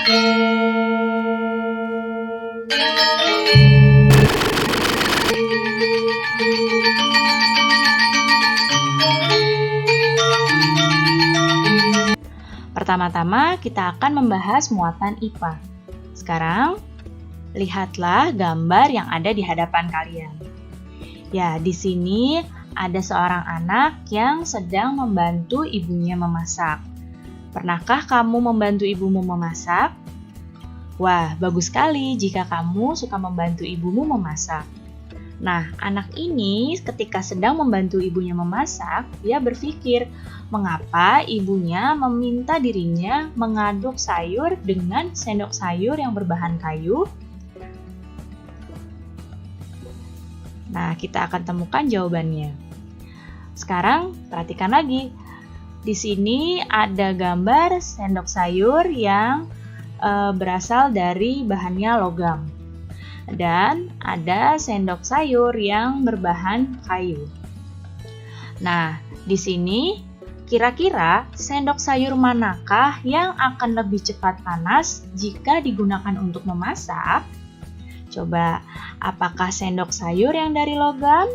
Pertama-tama kita akan membahas muatan IPA. Sekarang, lihatlah gambar yang ada di hadapan kalian. Ya, di sini ada seorang anak yang sedang membantu ibunya memasak. Pernahkah kamu membantu ibumu memasak? Wah, bagus sekali jika kamu suka membantu ibumu memasak. Nah, anak ini ketika sedang membantu ibunya memasak, dia berpikir, mengapa ibunya meminta dirinya mengaduk sayur dengan sendok sayur yang berbahan kayu? Nah, kita akan temukan jawabannya. Sekarang, perhatikan lagi. Di sini ada gambar sendok sayur yang berasal dari bahannya logam. Dan ada sendok sayur yang berbahan kayu. Nah, di sini kira-kira sendok sayur manakah yang akan lebih cepat panas jika digunakan untuk memasak? Coba, apakah sendok sayur yang dari logam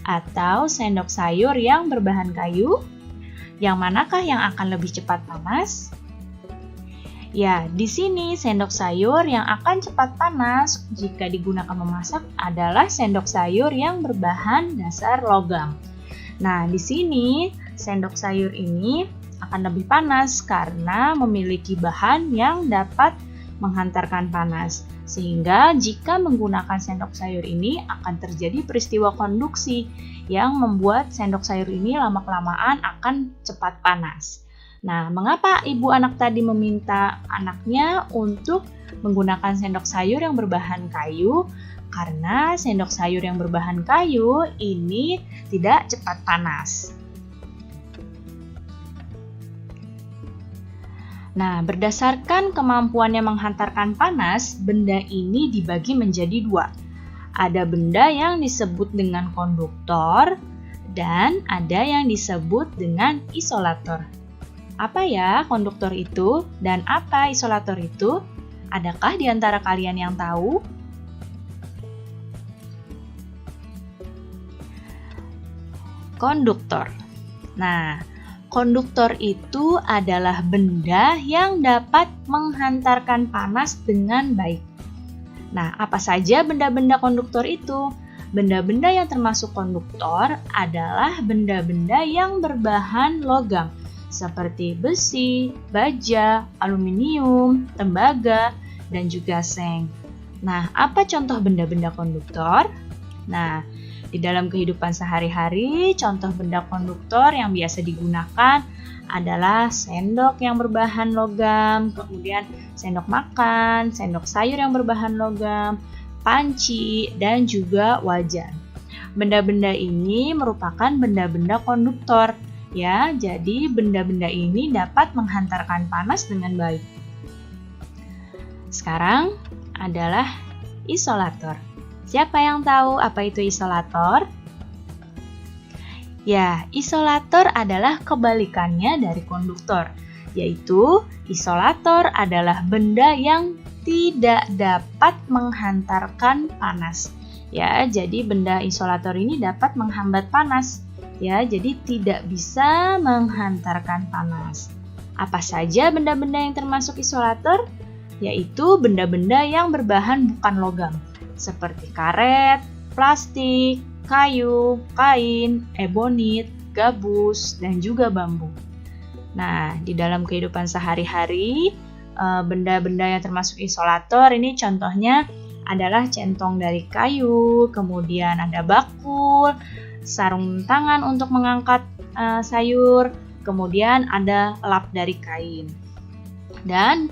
atau sendok sayur yang berbahan kayu? Yang manakah yang akan lebih cepat panas? Ya, di sini sendok sayur yang akan cepat panas jika digunakan memasak adalah sendok sayur yang berbahan dasar logam. Nah, di sini sendok sayur ini akan lebih panas karena memiliki bahan yang dapat menghantarkan panas. Sehingga jika menggunakan sendok sayur ini akan terjadi peristiwa konduksi yang membuat sendok sayur ini lama-kelamaan akan cepat panas. Nah, mengapa ibu anak tadi meminta anaknya untuk menggunakan sendok sayur yang berbahan kayu? Karena sendok sayur yang berbahan kayu ini tidak cepat panas. Nah, berdasarkan kemampuannya menghantarkan panas, benda ini dibagi menjadi dua. Ada benda yang disebut dengan konduktor dan ada yang disebut dengan isolator. Apa ya konduktor itu dan apa isolator itu? Adakah di antara kalian yang tahu? Konduktor. Nah, konduktor itu adalah benda yang dapat menghantarkan panas dengan baik. Nah, apa saja benda-benda konduktor itu? Benda-benda yang termasuk konduktor adalah benda-benda yang berbahan logam, seperti besi, baja, aluminium, tembaga, dan juga seng. Nah, apa contoh benda-benda konduktor? Nah, di dalam kehidupan sehari-hari, contoh benda konduktor yang biasa digunakan adalah sendok yang berbahan logam, kemudian sendok makan, sendok sayur yang berbahan logam, panci, dan juga wajan. Benda-benda ini merupakan benda-benda konduktor. Ya, jadi benda-benda ini dapat menghantarkan panas dengan baik. Sekarang adalah isolator. Siapa yang tahu apa itu isolator? Ya, isolator adalah kebalikannya dari konduktor, yaitu isolator adalah benda yang tidak dapat menghantarkan panas. Ya, jadi benda isolator ini dapat menghambat panas. Ya, jadi tidak bisa menghantarkan panas. Apa saja benda-benda yang termasuk isolator? Yaitu benda-benda yang berbahan bukan logam, seperti karet, plastik, kayu, kain, ebonit, gabus, dan juga bambu. Nah, di dalam kehidupan sehari-hari, benda-benda yang termasuk isolator ini contohnya adalah centong dari kayu, kemudian ada bakul, sarung tangan untuk mengangkat sayur, kemudian ada lap dari kain. Dan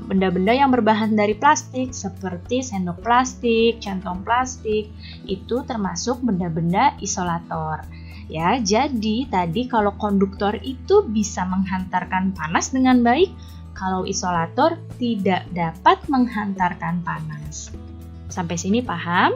benda-benda yang berbahan dari plastik seperti sendok plastik, centong plastik itu termasuk benda-benda isolator. Ya, jadi tadi kalau konduktor itu bisa menghantarkan panas dengan baik, kalau isolator tidak dapat menghantarkan panas. Sampai sini paham?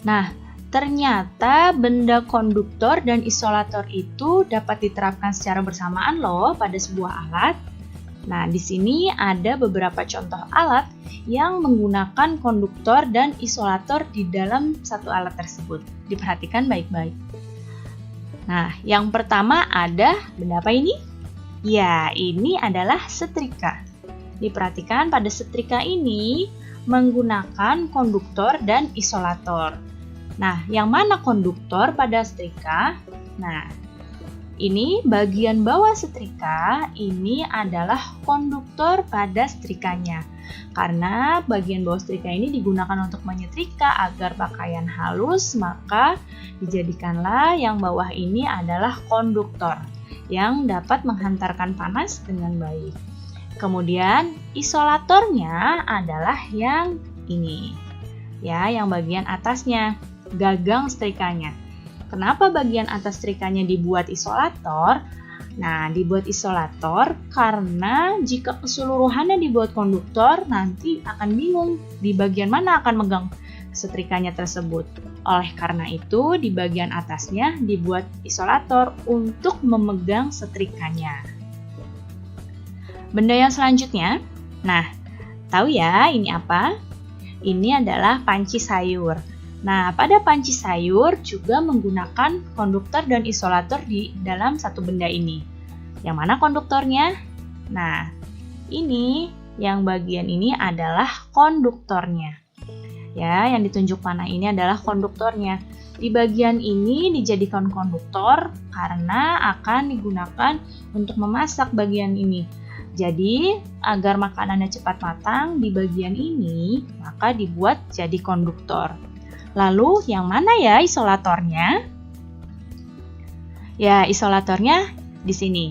Nah, Ternyata benda konduktor dan isolator itu dapat diterapkan secara bersamaan loh pada sebuah alat. Nah, di sini ada beberapa contoh alat yang menggunakan konduktor dan isolator di dalam satu alat tersebut. Diperhatikan baik-baik. Nah, yang pertama ada benda apa ini? Ya, ini adalah setrika. Diperhatikan pada setrika ini menggunakan konduktor dan isolator. Nah, yang mana konduktor pada setrika? Nah, ini bagian bawah setrika ini adalah konduktor pada setrikanya. Karena bagian bawah setrika ini digunakan untuk menyetrika agar pakaian halus, maka dijadikanlah yang bawah ini adalah konduktor yang dapat menghantarkan panas dengan baik. Kemudian isolatornya adalah yang ini. Ya, yang bagian atasnya, gagang setrikanya. Kenapa bagian atas setrikanya dibuat isolator? Nah, dibuat isolator karena jika keseluruhannya dibuat konduktor, nanti akan bingung di bagian mana akan megang setrikanya tersebut. Oleh karena itu, di bagian atasnya dibuat isolator untuk memegang setrikanya. Benda yang selanjutnya, nah, tahu ya ini apa? Ini adalah panci sayur. Nah, pada panci sayur juga menggunakan konduktor dan isolator di dalam satu benda ini. Yang mana konduktornya? Nah, ini yang bagian ini adalah konduktornya. Ya, yang ditunjuk panah ini adalah konduktornya. Di bagian ini dijadikan konduktor karena akan digunakan untuk memasak bagian ini. Jadi, agar makanannya cepat matang di bagian ini, maka dibuat jadi konduktor. Lalu, yang mana ya isolatornya? Ya, isolatornya di sini.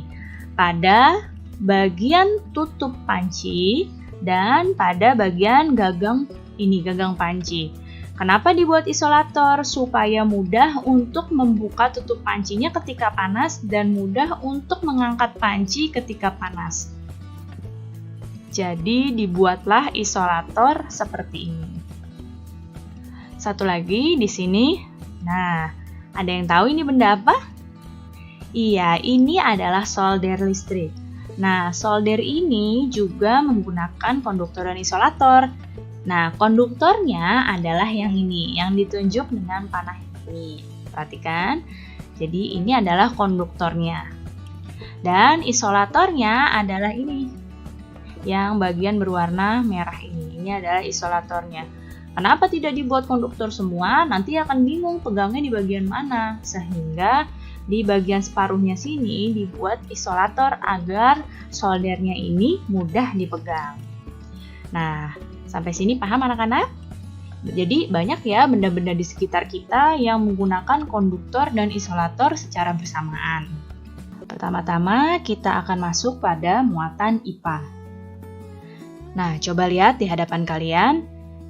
Pada bagian tutup panci dan pada bagian gagang ini, gagang panci. Kenapa dibuat isolator? Supaya mudah untuk membuka tutup pancinya ketika panas dan mudah untuk mengangkat panci ketika panas. Jadi dibuatlah isolator seperti ini. Satu lagi di sini. Nah, ada yang tahu ini benda apa? Iya, ini adalah solder listrik. Nah, solder ini juga menggunakan konduktor dan isolator. Nah, konduktornya adalah yang ini, yang ditunjuk dengan panah ini. Perhatikan. Jadi ini adalah konduktornya. Dan isolatornya adalah ini. Yang bagian berwarna merah ini. Ini adalah isolatornya. Kenapa tidak dibuat konduktor semua? Nanti akan bingung pegangnya di bagian mana. Sehingga di bagian separuhnya sini dibuat isolator agar soldernya ini mudah dipegang. Nah, sampai sini paham anak-anak? Jadi banyak ya benda-benda di sekitar kita yang menggunakan konduktor dan isolator secara bersamaan. Pertama-tama kita akan masuk pada muatan IPA. Nah, coba lihat di hadapan kalian.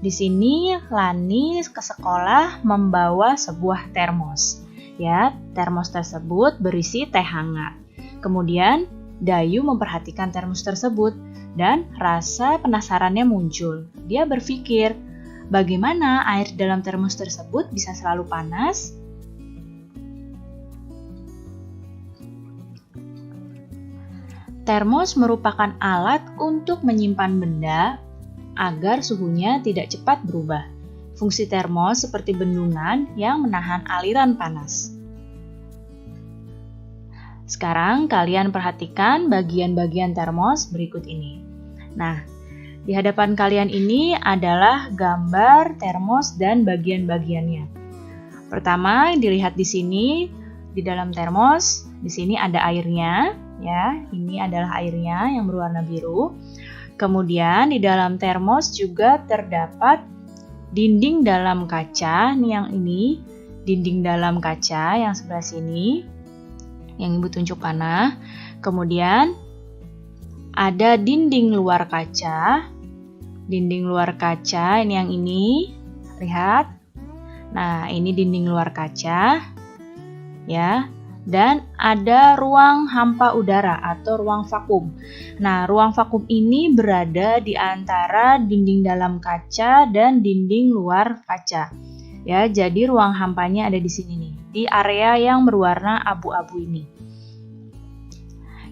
Di sini Lani ke sekolah membawa sebuah termos. Ya, termos tersebut berisi teh hangat. Kemudian Dayu memperhatikan termos tersebut dan rasa penasarannya muncul. Dia berpikir, bagaimana air dalam termos tersebut bisa selalu panas? Termos merupakan alat untuk menyimpan benda agar suhunya tidak cepat berubah. Fungsi termos seperti bendungan yang menahan aliran panas. Sekarang kalian perhatikan bagian-bagian termos berikut ini. Nah, di hadapan kalian ini adalah gambar termos dan bagian-bagiannya. Pertama, dilihat di sini, di dalam termos, di sini ada airnya. Ya, ini adalah airnya yang berwarna biru. Kemudian di dalam termos juga terdapat dinding dalam kaca. Nih yang ini, dinding dalam kaca yang sebelah sini, yang Ibu tunjuk panah. Kemudian ada dinding luar kaca. Dinding luar kaca ini yang ini, lihat. Nah, ini dinding luar kaca. Ya. Dan ada ruang hampa udara atau ruang vakum. Nah, ruang vakum ini berada di antara dinding dalam kaca dan dinding luar kaca. Ya, jadi ruang hampanya ada di sini nih, di area yang berwarna abu-abu ini.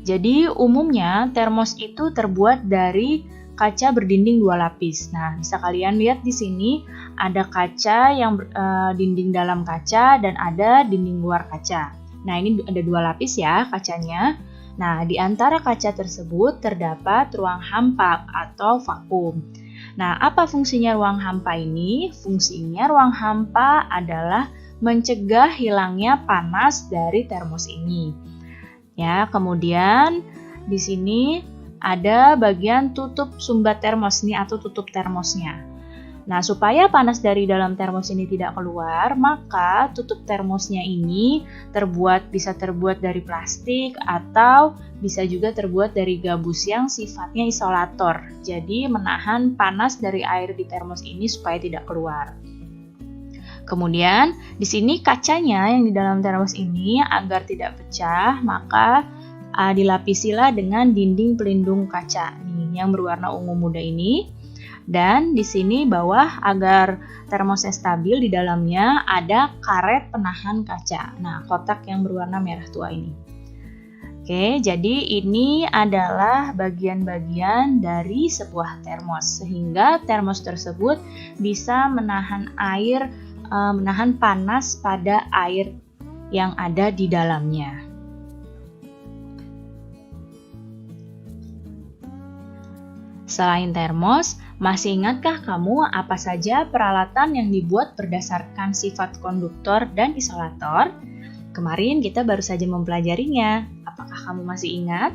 Jadi umumnya termos itu terbuat dari kaca berdinding 2 lapis. Nah, bisa kalian lihat di sini ada kaca yang dinding dalam kaca dan ada dinding luar kaca. Nah, ini ada 2 lapis ya kacanya. Nah, di antara kaca tersebut terdapat ruang hampa atau vakum. Nah, apa fungsinya ruang hampa ini? Fungsinya ruang hampa adalah mencegah hilangnya panas dari termos ini. Ya, kemudian di sini ada bagian tutup sumbat termos nih atau tutup termosnya. Nah, supaya panas dari dalam termos ini tidak keluar, maka tutup termosnya ini bisa terbuat dari plastik atau bisa juga terbuat dari gabus yang sifatnya isolator. Jadi menahan panas dari air di termos ini supaya tidak keluar. Kemudian di sini kacanya yang di dalam termos ini agar tidak pecah, maka dilapisilah dengan dinding pelindung kaca nih yang berwarna ungu muda ini. Dan di sini bawah agar termosnya stabil di dalamnya ada karet penahan kaca. Nah, kotak yang berwarna merah tua ini. Oke, jadi ini adalah bagian-bagian dari sebuah termos sehingga termos tersebut bisa menahan menahan panas pada air yang ada di dalamnya. Selain termos, masih ingatkah kamu apa saja peralatan yang dibuat berdasarkan sifat konduktor dan isolator? Kemarin kita baru saja mempelajarinya. Apakah kamu masih ingat?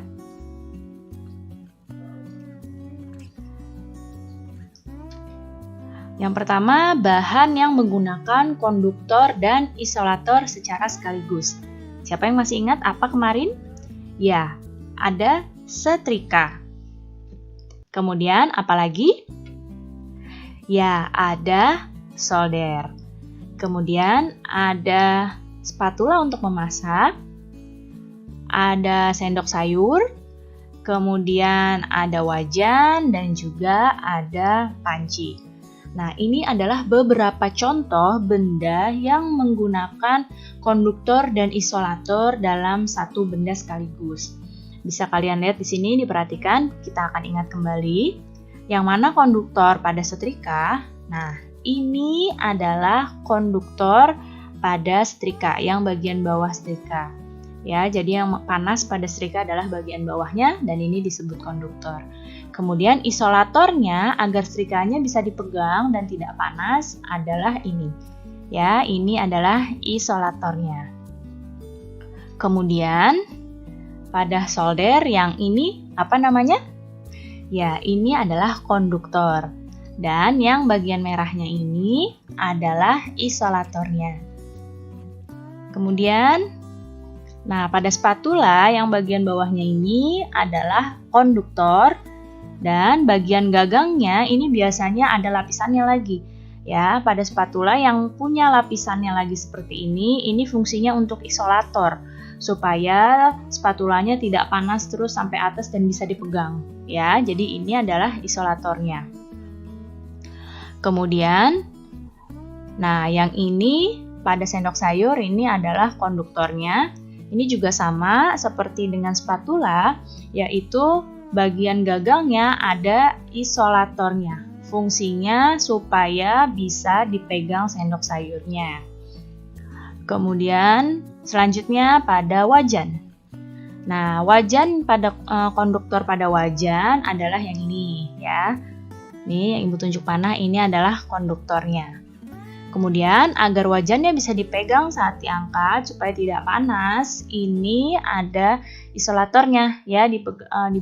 Yang pertama, bahan yang menggunakan konduktor dan isolator secara sekaligus. Siapa yang masih ingat apa kemarin? Ya, ada setrika. Kemudian apa lagi? Ya, ada solder. Kemudian ada spatula untuk memasak. Ada sendok sayur. Kemudian ada wajan dan juga ada panci. Nah, ini adalah beberapa contoh benda yang menggunakan konduktor dan isolator dalam satu benda sekaligus. Bisa kalian lihat di sini, diperhatikan, kita akan ingat kembali. Yang mana konduktor pada setrika? Nah, ini adalah konduktor pada setrika, yang bagian bawah setrika. Ya, jadi yang panas pada setrika adalah bagian bawahnya, dan ini disebut konduktor. Kemudian isolatornya, agar setrikanya bisa dipegang dan tidak panas, adalah ini. Ya, ini adalah isolatornya. Kemudian pada solder yang ini apa namanya? Ya, ini adalah konduktor. Dan yang bagian merahnya ini adalah isolatornya. Kemudian, nah pada spatula yang bagian bawahnya ini adalah konduktor. Dan bagian gagangnya ini biasanya ada lapisannya lagi. Ya, pada spatula yang punya lapisannya lagi seperti ini fungsinya untuk isolator. Supaya spatulanya tidak panas terus sampai atas dan bisa dipegang. Ya, jadi ini adalah isolatornya. Kemudian, nah yang ini pada sendok sayur ini adalah konduktornya. Ini juga sama seperti dengan spatula, yaitu bagian gagangnya ada isolatornya. Fungsinya supaya bisa dipegang sendok sayurnya. Kemudian selanjutnya pada wajan. Nah, wajan pada konduktor pada wajan adalah yang ini ya. Nih, yang Ibu tunjuk panah ini adalah konduktornya. Kemudian agar wajannya bisa dipegang saat diangkat supaya tidak panas, ini ada isolatornya ya di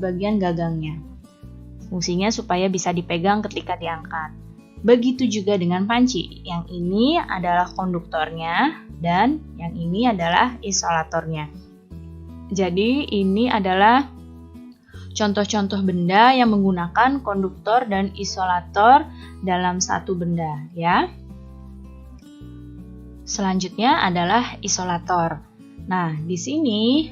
bagian gagangnya. Fungsinya supaya bisa dipegang ketika diangkat. Begitu juga dengan panci. Yang ini adalah konduktornya dan yang ini adalah isolatornya. Jadi ini adalah contoh-contoh benda yang menggunakan konduktor dan isolator dalam satu benda ya. Selanjutnya adalah isolator. Nah, di sini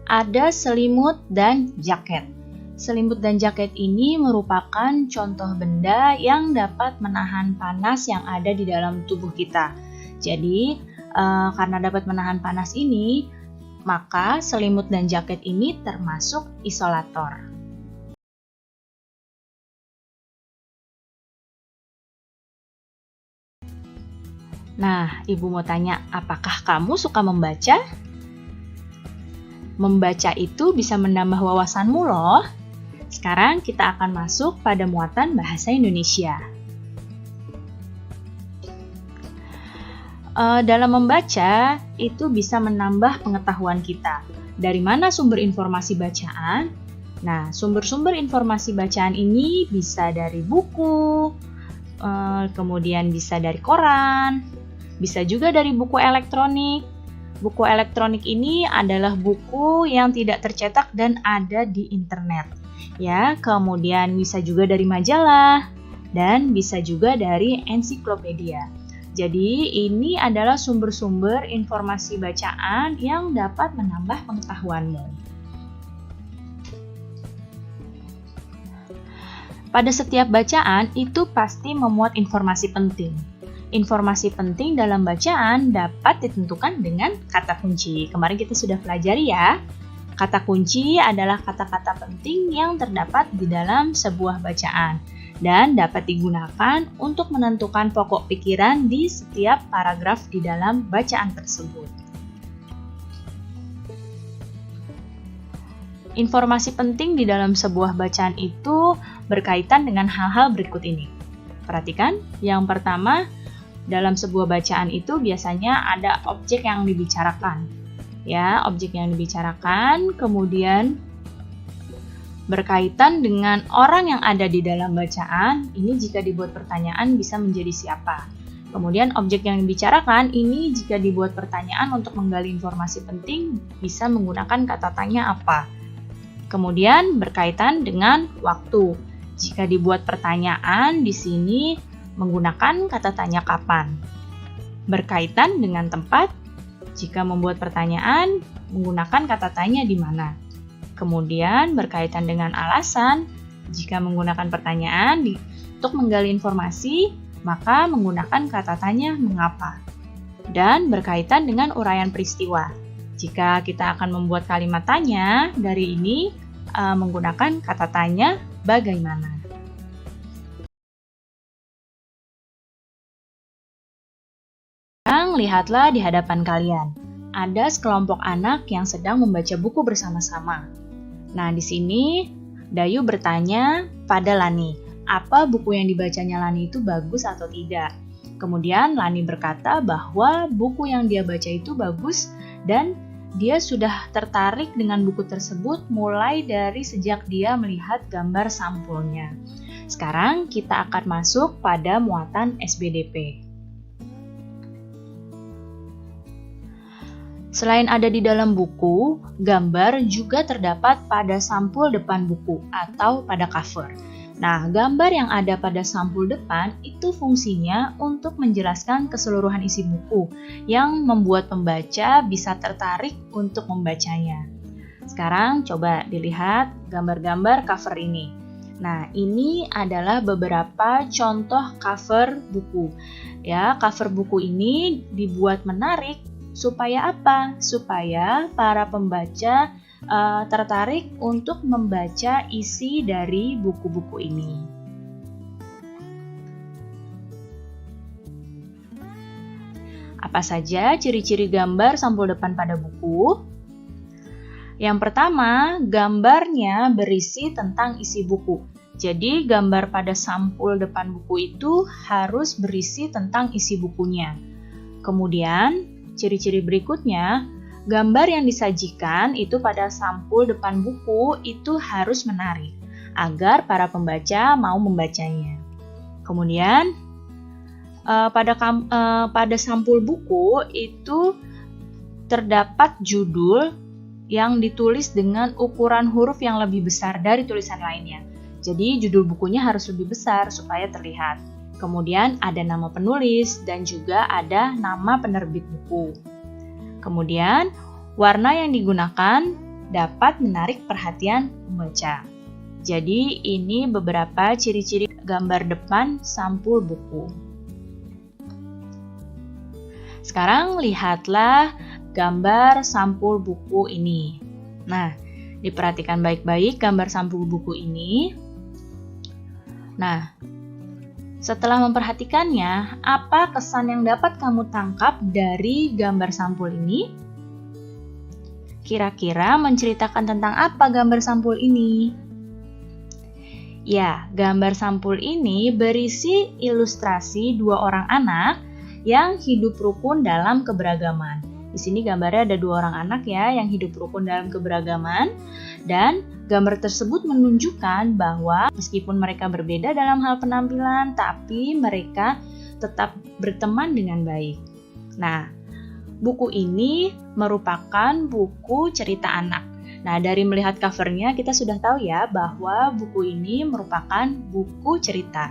ada selimut dan jaket. Selimut dan jaket ini merupakan contoh benda yang dapat menahan panas yang ada di dalam tubuh kita. Jadi, karena dapat menahan panas ini, maka selimut dan jaket ini termasuk isolator. Nah, Ibu mau tanya, apakah kamu suka membaca? Membaca itu bisa menambah wawasanmu loh. Sekarang kita akan masuk pada muatan bahasa Indonesia. Dalam membaca, itu bisa menambah pengetahuan kita. Dari mana sumber informasi bacaan? Nah, sumber-sumber informasi bacaan ini bisa dari buku, kemudian bisa dari koran, bisa juga dari buku elektronik. Buku elektronik ini adalah buku yang tidak tercetak dan ada di internet. Ya, kemudian bisa juga dari majalah dan bisa juga dari ensiklopedia. Jadi, ini adalah sumber-sumber informasi bacaan yang dapat menambah pengetahuanmu. Pada setiap bacaan itu pasti memuat informasi penting. Informasi penting dalam bacaan dapat ditentukan dengan kata kunci. Kemarin kita sudah pelajari ya. Kata kunci adalah kata-kata penting yang terdapat di dalam sebuah bacaan dan dapat digunakan untuk menentukan pokok pikiran di setiap paragraf di dalam bacaan tersebut. Informasi penting di dalam sebuah bacaan itu berkaitan dengan hal-hal berikut ini. Perhatikan, yang pertama, dalam sebuah bacaan itu biasanya ada objek yang dibicarakan. Ya, objek yang dibicarakan, kemudian berkaitan dengan orang yang ada di dalam bacaan, ini jika dibuat pertanyaan bisa menjadi siapa. Kemudian objek yang dibicarakan ini jika dibuat pertanyaan untuk menggali informasi penting bisa menggunakan kata tanya apa. Kemudian berkaitan dengan waktu. Jika dibuat pertanyaan di sini menggunakan kata tanya kapan. Berkaitan dengan tempat, jika membuat pertanyaan menggunakan kata tanya di mana. Kemudian berkaitan dengan alasan, jika menggunakan pertanyaan untuk menggali informasi, maka menggunakan kata tanya mengapa. Dan berkaitan dengan uraian peristiwa. Jika kita akan membuat kalimat tanya, dari ini menggunakan kata tanya bagaimana. Sekarang lihatlah di hadapan kalian. Ada sekelompok anak yang sedang membaca buku bersama-sama. Nah, di sini Dayu bertanya pada Lani, apa buku yang dibacanya Lani itu bagus atau tidak? Kemudian Lani berkata bahwa buku yang dia baca itu bagus dan dia sudah tertarik dengan buku tersebut mulai dari sejak dia melihat gambar sampulnya. Sekarang kita akan masuk pada muatan SBDP. Selain ada di dalam buku, gambar juga terdapat pada sampul depan buku atau pada cover. Nah, gambar yang ada pada sampul depan itu fungsinya untuk menjelaskan keseluruhan isi buku yang membuat pembaca bisa tertarik untuk membacanya. Sekarang coba dilihat gambar-gambar cover ini. Nah, ini adalah beberapa contoh cover buku. Ya, cover buku ini dibuat menarik supaya apa? Supaya para pembaca tertarik untuk membaca isi dari buku-buku ini. Apa saja ciri-ciri gambar sampul depan pada buku? Yang pertama, gambarnya berisi tentang isi buku. Jadi, gambar pada sampul depan buku itu harus berisi tentang isi bukunya. Kemudian, ciri-ciri berikutnya, gambar yang disajikan itu pada sampul depan buku itu harus menarik agar para pembaca mau membacanya. Kemudian pada sampul buku itu terdapat judul yang ditulis dengan ukuran huruf yang lebih besar dari tulisan lainnya. Jadi judul bukunya harus lebih besar supaya terlihat. Kemudian ada nama penulis dan juga ada nama penerbit buku. Kemudian warna yang digunakan dapat menarik perhatian pembaca. Jadi ini beberapa ciri-ciri gambar depan sampul buku. Sekarang lihatlah gambar sampul buku ini. Nah, diperhatikan baik-baik gambar sampul buku ini. Nah, setelah memperhatikannya, apa kesan yang dapat kamu tangkap dari gambar sampul ini? Kira-kira menceritakan tentang apa gambar sampul ini? Ya, gambar sampul ini berisi ilustrasi dua orang anak yang hidup rukun dalam keberagaman. Di sini gambarnya ada dua orang anak ya yang hidup rukun dalam keberagaman, dan gambar tersebut menunjukkan bahwa meskipun mereka berbeda dalam hal penampilan, tapi mereka tetap berteman dengan baik. Nah, buku ini merupakan buku cerita anak. Nah, dari melihat covernya kita sudah tahu ya bahwa buku ini merupakan buku cerita.